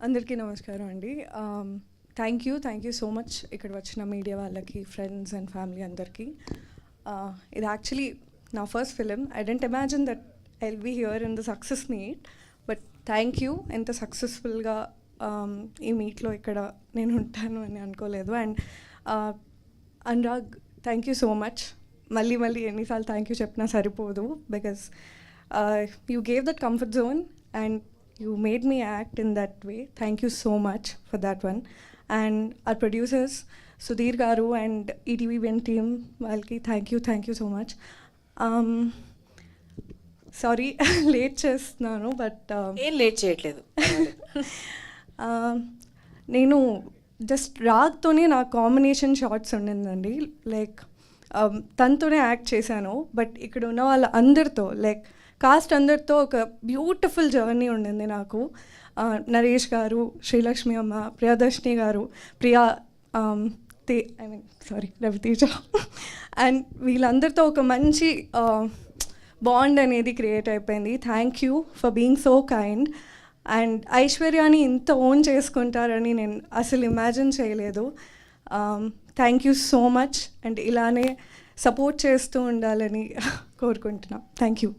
అందరికీ నమస్కారం అండి. థ్యాంక్ యూ సో మచ్ ఇక్కడ వచ్చిన మీడియా వాళ్ళకి, ఫ్రెండ్స్ అండ్ ఫ్యామిలీ అందరికీ. ఇది యాక్చువల్లీ నా first film. I didn't imagine that I will be here in the success meet, but thank you. ఎంత సక్సెస్ఫుల్గా ఈ మీట్లో ఇక్కడ నేను ఉంటాను అని అనుకోలేదు. And Anurag, thank you so much. మళ్ళీ ఎన్నిసార్లు థ్యాంక్ యూ చెప్పినా సరిపోదు, because you gave that comfort zone and you made me act in that way. Thank you so much for that one. And our producers, Sudhir Garu and ETV1 team, వాళ్ళకి thank you so much. Sorry, late చేస్తున్నాను, but ఏం late చేయట్లేదు. నేను just రాగ్తోనే నా combination shorts ఉండిందండి. Like తనతోనే act చేశాను, but ఇక్కడ ఉన్న వాళ్ళ అందరితో, లైక్ కాస్ట్ అందరితో ఒక బ్యూటిఫుల్ జర్నీ ఉండింది నాకు. నరేష్ గారు, శ్రీలక్ష్మి అమ్మ, ప్రియదర్శిని గారు, రవితేజ అండ్ వీళ్ళందరితో ఒక మంచి బాండ్ అనేది క్రియేట్ అయిపోయింది. Thank you for being so kind. And ఐశ్వర్యాని ఇంత ఓన్ చేసుకుంటారని నేను అసలు ఇమాజిన్ చేయలేదు. Thank you so much. And ఇలానే సపోర్ట్ చేస్తూ ఉండాలని కోరుకుంటున్నాను. Thank you.